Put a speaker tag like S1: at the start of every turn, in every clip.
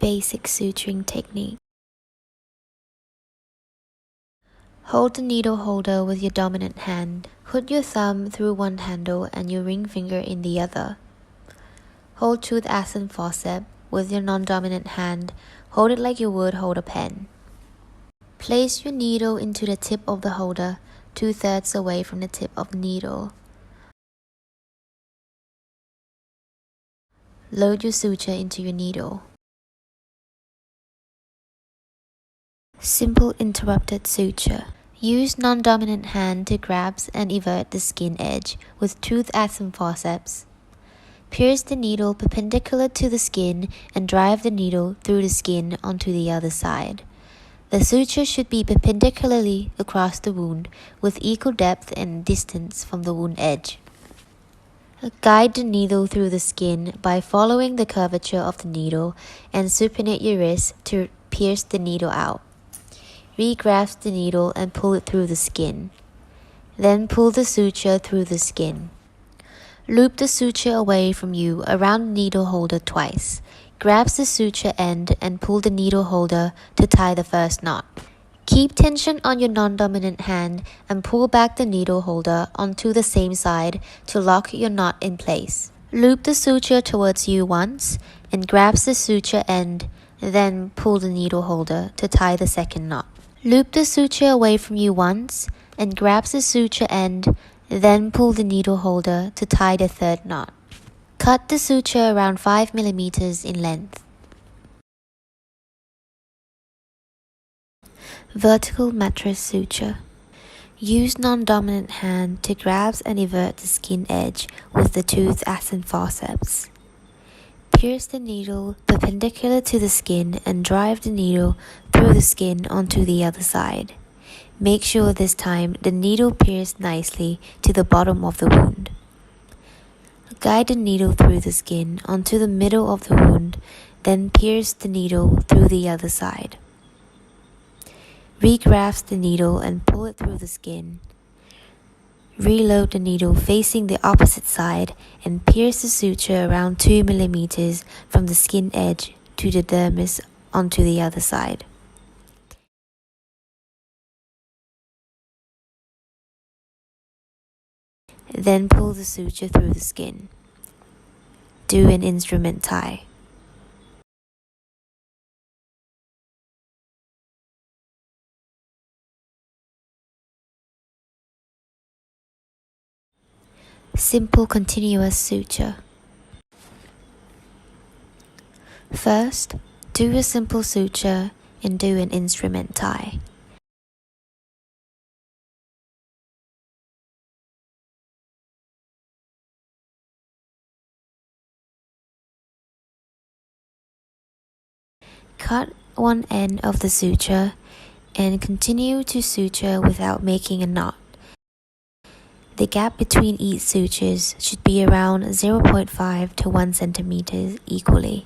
S1: basic suturing technique. Hold the needle holder with your dominant hand. Put your thumb through one handle and your ring finger in the other. Hold tooth and forceps with your non-dominant hand. Hold it like you would hold a pen. Place your needle into the tip of the holder, 2/3 away from the tip of the needle. Load your suture into your needle. Simple interrupted suture. Use non-dominant hand to grab and invert the skin edge with tooth and forceps. Pierce the needle perpendicular to the skin and drive the needle through the skin onto the other side. The suture should be perpendicularly across the wound with equal depth and distance from the wound edge. Guide the needle through the skin by following the curvature of the needle and supinate your wrist to pierce the needle out. Re-grasp the needle and pull it through the skin. Then pull the suture through the skin. Loop the suture away from you around the needle holder twice. Grab the suture end and pull the needle holder to tie the first knot. Keep tension on your non-dominant hand and pull back the needle holder onto the same side to lock your knot in place. Loop the suture towards you once and grab the suture end, then pull the needle holder to tie the second knot. Loop the suture away from you once and grab the suture end, then pull the needle holder to tie the third knot. Cut the suture around 5 mm in length. Vertical mattress suture. Use non-dominant hand to grab and invert the skin edge with the tooth and forceps. Pierce the needle perpendicular to the skin and drive the needle through the skin onto the other side. Make sure this time the needle pierced nicely to the bottom of the wound. Guide the needle through the skin onto the middle of the wound, then pierce the needle through the other side. Re-grasp the needle and pull it through the skin. Reload the needle facing the opposite side and pierce the suture around 2 mm from the skin edge to the dermis onto the other side. Then pull the suture through the skin. Do an instrument tie. Simple continuous suture. First, do a simple suture and do an instrument tie. Cut one end of the suture and continue to suture without making a knot. The gap between each sutures should be around 0.5 to 1 cm equally.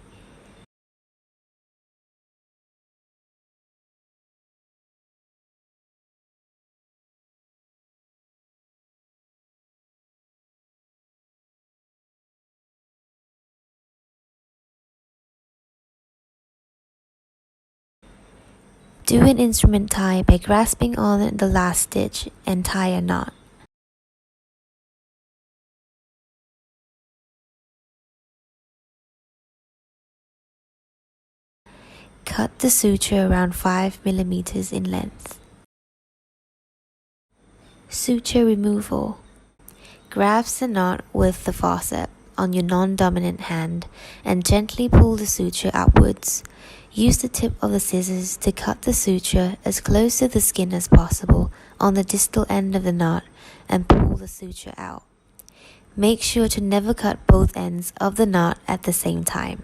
S1: Do an instrument tie by grasping on the last stitch and tie a knot. Cut the suture around 5 mm in length. Suture removal. Grasp the knot with the forceps on your non-dominant hand and gently pull the suture upwards. Use the tip of the scissors to cut the suture as close to the skin as possible on the distal end of the knot and pull the suture out. Make sure to never cut both ends of the knot at the same time.